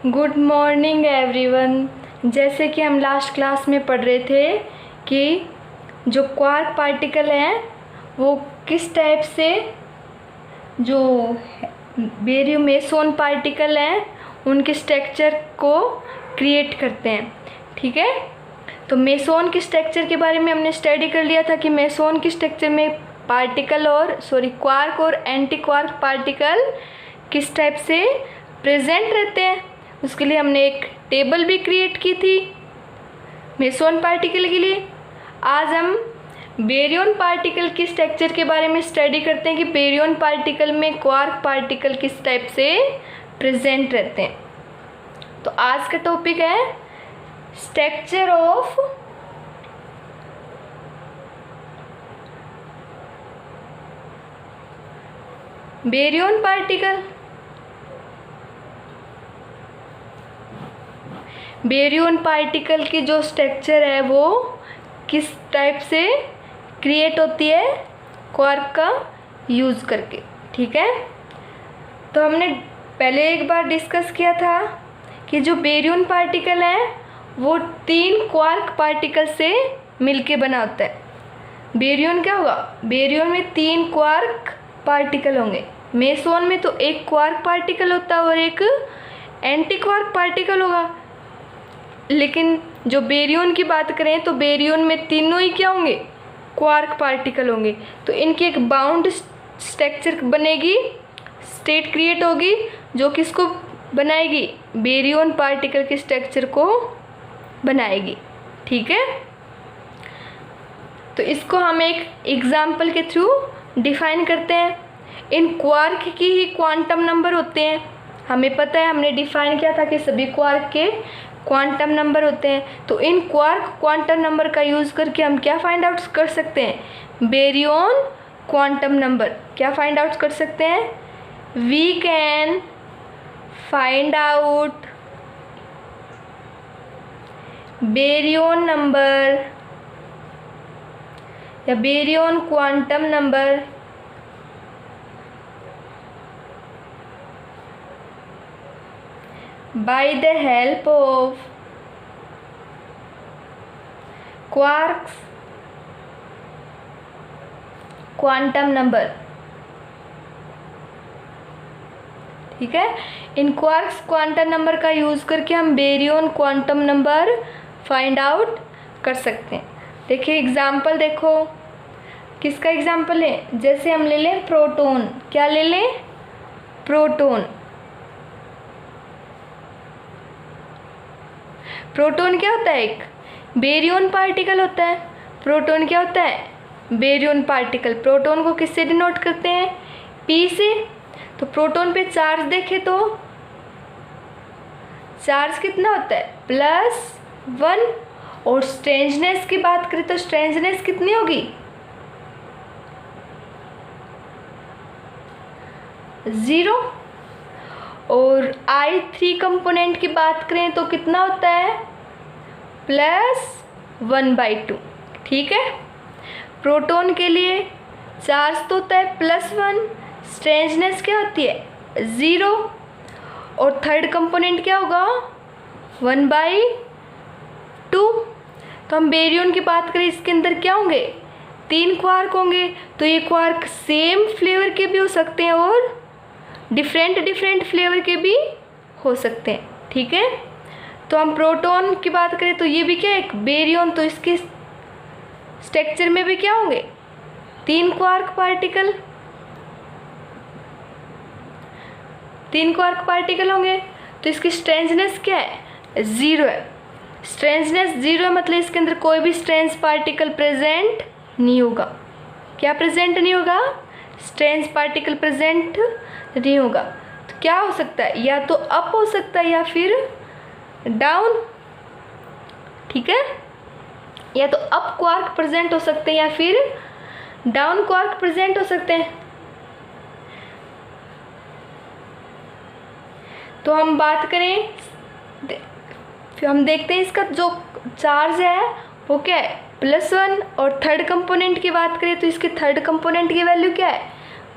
Good morning everyone. जैसे कि हम लास्ट क्लास में पढ़ रहे थे कि जो क्वार्क पार्टिकल हैं वो किस टाइप से जो बेरियम मेसोन पार्टिकल हैं उनके स्ट्रक्चर को क्रिएट करते हैं। ठीक है, तो मेसोन के स्ट्रक्चर के बारे में हमने स्टडी कर लिया था कि मेसोन के स्ट्रक्चर में पार्टिकल क्वार्क और एंटी क्वार्क पार्टिकल किस टाइप से प्रेजेंट रहते हैं। उसके लिए हमने एक टेबल भी क्रिएट की थी मेसोन पार्टिकल के लिए। आज हम बेरियन पार्टिकल की स्ट्रक्चर के बारे में स्टडी करते हैं कि बेरियन पार्टिकल में क्वार्क पार्टिकल किस टाइप से प्रेजेंट रहते हैं। तो आज का टॉपिक है structure of baryon particle. Baryon particle की जो स्ट्रक्चर है वो किस टाइप से क्रिएट होती है क्वार्क का यूज़ करके। ठीक है, तो हमने पहले एक बार डिस्कस किया था कि जो बेरियन पार्टिकल है वो 3 क्वार्क पार्टिकल से मिलके बना होता है। बेरियन क्या होगा, बेरियन में 3 क्वार्क पार्टिकल होंगे। मेसोन में तो एक क्वार्क पार्टिकल होता है और एक एंटी क्वार्क पार्टिकल होगा। लेकिन जो बेरियन की बात करें तो बेरियन में तीनों ही क्या होंगे, क्वार्क पार्टिकल होंगे। तो इनकी एक बाउंड स्ट्रक्चर बनेगी, स्टेट क्रिएट होगी जो किसको बनाएगी, बेरियन पार्टिकल के स्ट्रक्चर को बनाएगी। ठीक है, तो इसको हम एक एग्जाम्पल के थ्रू डिफाइन करते हैं। इन क्वार्क की ही क्वांटम नंबर होते हैं। हमें पता है, हमने डिफाइन किया था कि सभी क्वार्क के क्वांटम नंबर होते हैं। तो इन क्वार्क क्वांटम नंबर का यूज़ करके हम क्या फाइंड आउट कर सकते हैं, बेरियन क्वांटम नंबर क्या फाइंड आउट कर सकते हैं। We can find out baryon number या baryon quantum number by the help of quarks quantum number। ठीक है, इन क्वार्क्स क्वांटम नंबर का यूज़ करके हम baryon quantum number find out कर सकते हैं। देखिए एग्जाम्पल देखो, किसका एग्जाम्पल है, जैसे हम ले लें प्रोटॉन। क्या ले लें, प्रोटॉन। प्रोटॉन क्या होता है, एक बेरियन पार्टिकल होता है। प्रोटॉन क्या होता है, बेरियन पार्टिकल। प्रोटॉन को किससे डिनोट करते हैं, P से। तो प्रोटॉन पे चार्ज देखें तो चार्ज कितना होता है, +1। और स्ट्रेंजनेस की बात करें तो स्ट्रेंजनेस कितनी होगी, 0। और I3 कंपोनेंट की बात करें तो कितना होता है, +1/2। ठीक है, प्रोटॉन के लिए चार्ज तो होता है +1, स्ट्रेंजनेस क्या होती है, 0। और थर्ड कंपोनेंट क्या होगा, 1/2। तो हम बेरियन की बात करें, इसके अंदर क्या होंगे, 3 क्वार्क होंगे। तो ये क्वार्क सेम फ्लेवर के भी हो सकते हैं और डिफरेंट फ्लेवर के भी हो सकते हैं। ठीक है, तो हम प्रोटॉन की बात करें तो ये भी क्या है, एक बेरियन। तो इसके स्ट्रक्चर में भी क्या होंगे, 3 क्वार्क पार्टिकल, 3 क्वार्क पार्टिकल होंगे। तो इसकी स्ट्रेंजनेस क्या है, 0 है। स्ट्रेंजनेस 0 है मतलब इसके अंदर कोई भी स्ट्रेंज पार्टिकल प्रेजेंट नहीं होगा। क्या प्रेजेंट नहीं होगा, स्ट्रेंज पार्टिकल प्रेजेंट नहीं होगा। तो क्या हो सकता है, या तो अप हो सकता है या फिर डाउन। ठीक है, या तो अप क्वार्क प्रेजेंट हो सकते हैं या फिर डाउन क्वार्क प्रेजेंट हो सकते हैं। तो हम बात करें, फिर हम देखते हैं इसका जो चार्ज है वो क्या है, +1। और थर्ड कंपोनेंट की बात करें तो इसके थर्ड कंपोनेंट की वैल्यू क्या है,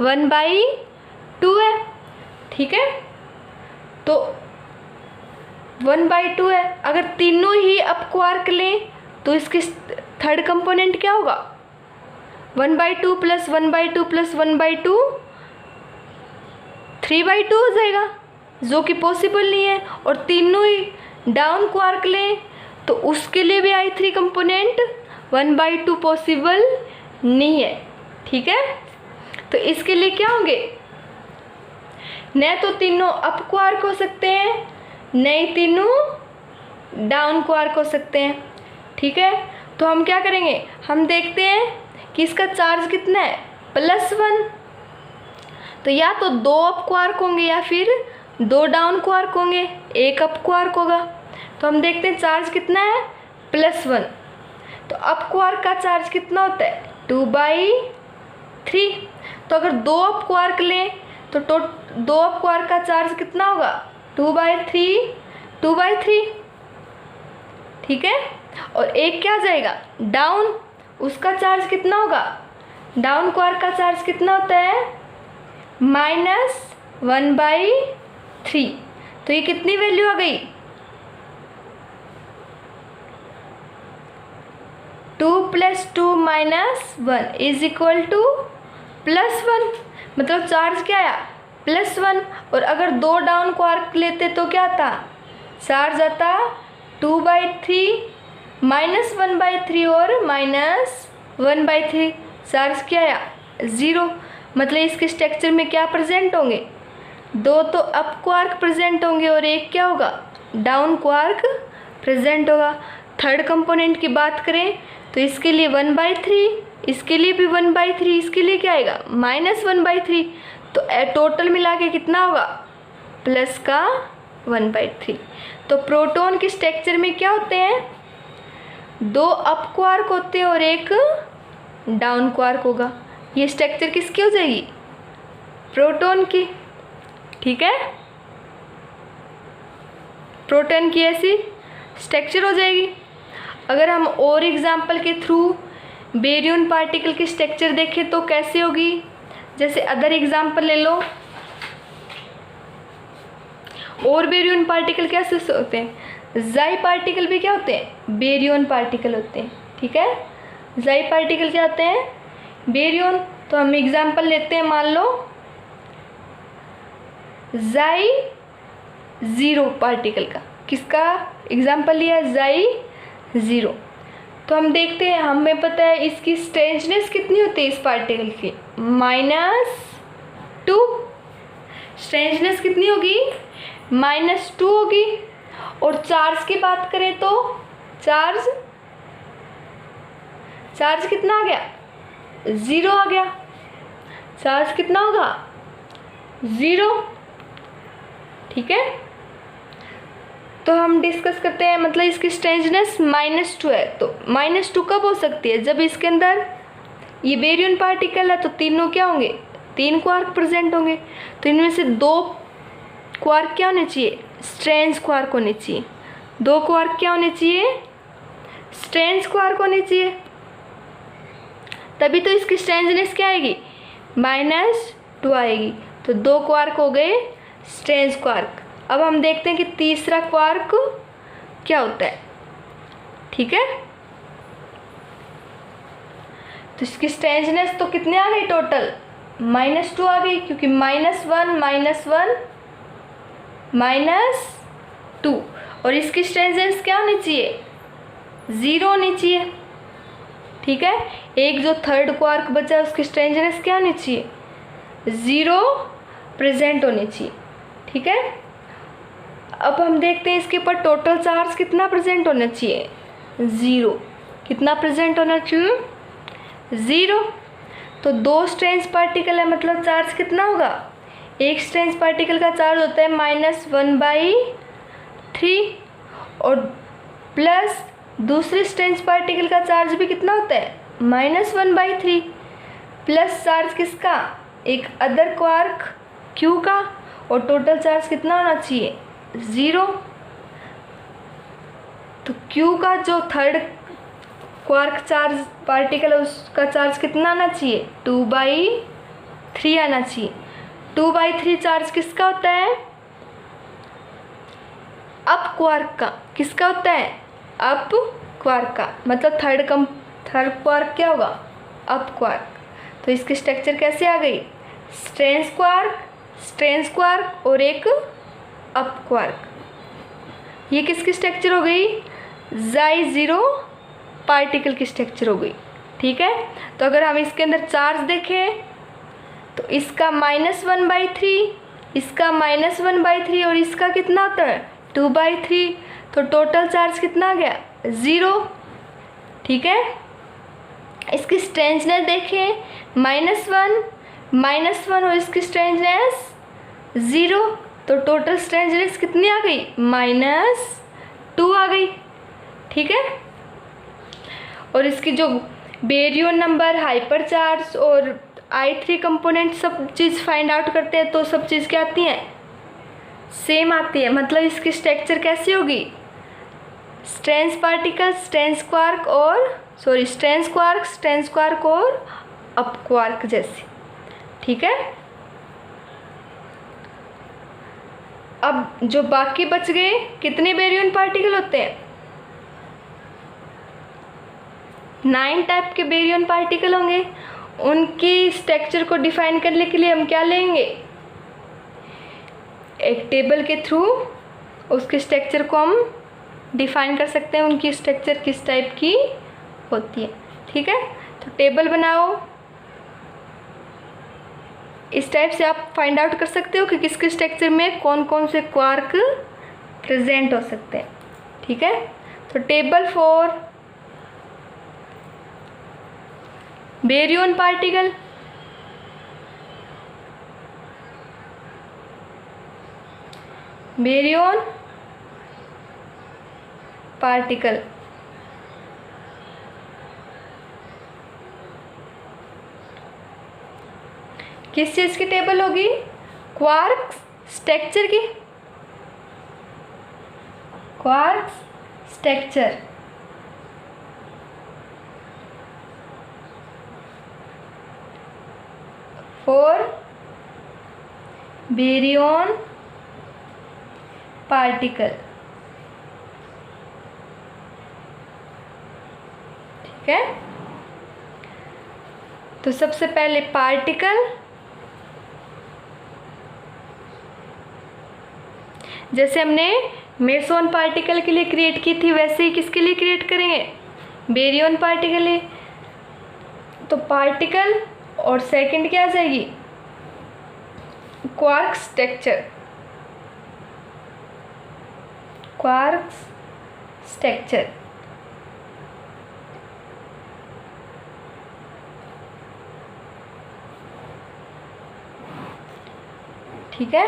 1/2 है। ठीक है, तो 1/2 है। अगर तीनों ही अप क्वार्क लें तो इसकी थर्ड कंपोनेंट क्या होगा? 1/2 प्लस 1/2 प्लस 1/2 3/2 हो जाएगा, जो कि पॉसिबल नहीं है। और तीनों ही डाउन क्वार्क लें तो उसके लिए भी I3 कंपोनेंट 1/2 पॉसिबल नहीं है। ठीक है, तो इसके लिए क्या होंगे? न तो तीनों अप क्वार्क हो सकते हैं, न ही तीनों डाउन क्वार्क हो सकते हैं। ठीक है, तो हम क्या करेंगे? हम देखते हैं कि इसका चार्ज कितना है, +1। तो या तो 2 अप क्वार्क होंगे या फिर 2 डाउन क्वार्क होंगे, एक अप क्वार्क होगा। तो हम देखते हैं चार्ज कितना है, +1। तो अप क्वार्क का चार्ज कितना होता है, 2/3। तो अगर 2 अप क्वार्क लें तो 2 अप क्वार्क का चार्ज कितना होगा, 2/3। ठीक है, और एक क्या जाएगा, डाउन, उसका चार्ज कितना होगा? डाउन क्वार्क का चार्ज कितना होता है, -1/3। तो ये कितनी वैल्यू आ गई, 2 + 2 - 1 = +1। मतलब चार्ज क्या आया, +1। और अगर 2 डाउन क्वार्क लेते तो क्या था, चार्ज आता 2/3 -1/3 और -1/3, चार्ज क्या आया, 0। मतलब इसके स्ट्रक्चर में क्या प्रेजेंट होंगे, 2 तो अप क्वार्क प्रेजेंट होंगे और एक क्या होगा, डाउन क्वार्क प्रेजेंट होगा। थर्ड कंपोनेंट की बात करें तो इसके लिए 1/3, इसके लिए भी 1/3, इसके लिए क्या आएगा, -1/3। तो टोटल मिला के कितना होगा, प्लस का 1/3। तो प्रोटॉन के स्ट्रक्चर में क्या होते हैं, 2 अप क्वार्क होते हैं और एक डाउन क्वार्क होगा। ये स्ट्रक्चर किसकी हो जाएगी, प्रोटॉन की। ठीक है, प्रोटॉन की ऐसी स्ट्रक्चर हो जाएगी। अगर हम और एग्जाम्पल के थ्रू बेरियन पार्टिकल की स्ट्रक्चर देखें तो कैसे होगी, जैसे अदर एग्जाम्पल ले लो। और बेरियन पार्टिकल कैसे होते हैं, जाई पार्टिकल भी क्या होते हैं, बेरियन पार्टिकल होते हैं। ठीक है, जाई पार्टिकल क्या होते हैं, बेरियन। तो हम एग्जाम्पल लेते हैं, मान लो जाई 0 पार्टिकल का, किसका एग्जाम्पल लिया, जाई 0। तो हम देखते हैं, हमें पता है इसकी स्ट्रेंजनेस कितनी होती है इस पार्टिकल की, -2। स्ट्रेंजनेस कितनी होगी, -2 होगी। और चार्ज की बात करें तो चार्ज कितना आ गया, 0 आ गया। चार्ज कितना होगा, 0। ठीक है, तो हम डिस्कस करते हैं, मतलब इसकी स्ट्रेंजनेस -2 है। तो -2 कब हो सकती है, जब इसके अंदर ये बेरियन पार्टिकल है तो तीनों क्या होंगे, 3 क्वार्क प्रेजेंट होंगे। तो इनमें से 2 क्वार्क क्या होने चाहिए, स्ट्रेंज क्वार्क होने चाहिए। 2 क्वार्क क्या होने चाहिए, स्ट्रेंज क्वार्क होने चाहिए, तभी तो इसकी स्ट्रेंजनेस क्या आएगी, -2 आएगी। तो 2 क्वार्क हो गए स्ट्रेंज क्वार्क। अब हम देखते हैं कि तीसरा क्वार्क क्या होता है। ठीक है, तो इसकी स्ट्रेंजनेस तो कितने आ गई टोटल, -2 आ गई, क्योंकि -1 -2। और इसकी स्ट्रेंजनेस क्या होनी चाहिए, 0 होनी चाहिए। ठीक है, एक जो थर्ड क्वार्क बचा है उसकी स्ट्रेंजनेस क्या होनी चाहिए, 0 प्रेजेंट होनी चाहिए। ठीक है, अब हम देखते हैं इसके ऊपर टोटल चार्ज कितना प्रेजेंट होना चाहिए, 0। कितना प्रेजेंट होना चाहिए, 0। तो 2 स्ट्रेंज पार्टिकल है, मतलब चार्ज कितना होगा, एक स्ट्रेंज पार्टिकल का चार्ज होता है -1/3 और प्लस दूसरे स्ट्रेंज पार्टिकल का चार्ज भी कितना होता है, -1/3 प्लस चार्ज किसका, एक अदर क्वार्क Q का, और टोटल चार्ज कितना होना चाहिए, 0। तो Q का जो थर्ड क्वार्क चार्ज पार्टिकल है उसका चार्ज कितना आना चाहिए, 2/3 आना चाहिए। 2/3 चार्ज किसका होता है, अप क्वार्क का, किसका होता है? अप क्वार्क का, मतलब थर्ड क्वार्क क्या होगा? Up quark. तो इसकी स्ट्रक्चर कैसे आ गई? स्ट्रेंस क्वार्क और एक अप क्वार्क। ये किसकी स्ट्रक्चर हो गई? जाई जीरो पार्टिकल की स्ट्रक्चर हो गई। ठीक है, तो अगर हम इसके अंदर चार्ज देखें तो इसका -1/3, इसका -1/3 और इसका कितना होता है? 2/3। तो टोटल चार्ज कितना आ गया? 0। ठीक है, इसकी स्ट्रेंथनेस देखें, -1 और इसकी स्ट्रेंथनेस 0, तो टोटल स्ट्रेंथनेस कितनी आ गई? -2 आ गई। ठीक है, और इसकी जो बेरियन नंबर, हाइपर चार्ज और I3 कंपोनेंट सब चीज़ फाइंड आउट करते हैं, तो सब चीज़ क्या आती हैं? सेम आती है। मतलब इसकी स्ट्रक्चर कैसी होगी? स्ट्रेंस पार्टिकल, स्ट्रेंस क्वार्क और अप क्वार्क जैसी। ठीक है, अब जो बाकी बच गए, कितने बेरियन पार्टिकल होते हैं? 9 टाइप के बेरियन पार्टिकल होंगे। उनकी स्ट्रक्चर को डिफाइन करने के लिए हम क्या लेंगे? एक टेबल के थ्रू उसके स्ट्रक्चर को हम डिफाइन कर सकते हैं, उनकी स्ट्रक्चर किस टाइप की होती है। ठीक है, तो टेबल बनाओ, इस टाइप से आप फाइंड आउट कर सकते हो कि किसके स्ट्रक्चर में कौन कौन से क्वार्क प्रेजेंट हो सकते हैं। ठीक है, तो टेबल फॉर बेरियन पार्टिकल, किस चीज़ की टेबल होगी? क्वार्क स्ट्रक्चर की, quark structure. For baryon particle. ठीक है, तो सबसे पहले पार्टिकल, जैसे हमने मेसोन पार्टिकल के लिए क्रिएट की थी, वैसे ही किसके लिए क्रिएट करेंगे? बेरियन पार्टिकल लिए। तो पार्टिकल और सेकंड क्या आ जाएगी? Quark structure, quark structure. ठीक है,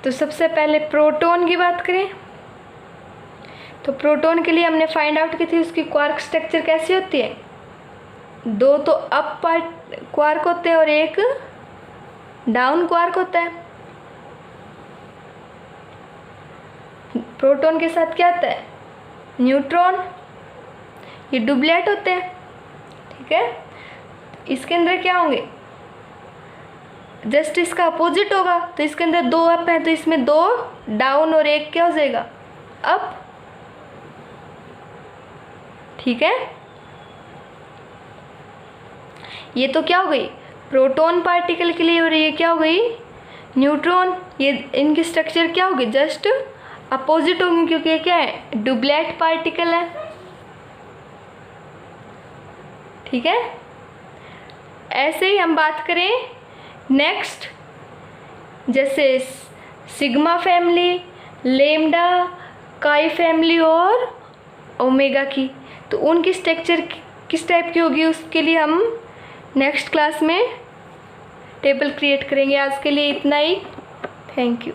तो सबसे पहले प्रोटॉन की बात करें तो प्रोटॉन के लिए हमने फाइंड आउट की थी उसकी क्वार्क स्ट्रक्चर कैसी होती है? 2 तो अप क्वार्क होते हैं और एक डाउन क्वार्क होता है। प्रोटॉन के साथ क्या आता है? न्यूट्रॉन। ये डुप्लेट होते हैं। ठीक है, इसके अंदर क्या होंगे? जस्ट इसका अपोजिट होगा। तो इसके अंदर 2 अप हैं, तो इसमें 2 डाउन और एक क्या हो जाएगा? अप। ठीक है, ये तो क्या हो गई? प्रोटॉन पार्टिकल के लिए। और ये क्या हो गई? न्यूट्रॉन। ये इनकी स्ट्रक्चर क्या होगी? जस्ट अपोजिट होंगी, क्योंकि ये क्या है? डुप्लेट पार्टिकल है। ठीक है, ऐसे ही हम बात करें नेक्स्ट, जैसे सिग्मा फैमिली, लेमडा, काई फैमिली और ओमेगा की, तो उनकी स्ट्रक्चर किस टाइप की होगी उसके लिए हम नेक्स्ट क्लास में टेबल क्रिएट करेंगे। आज के लिए इतना ही। Thank you.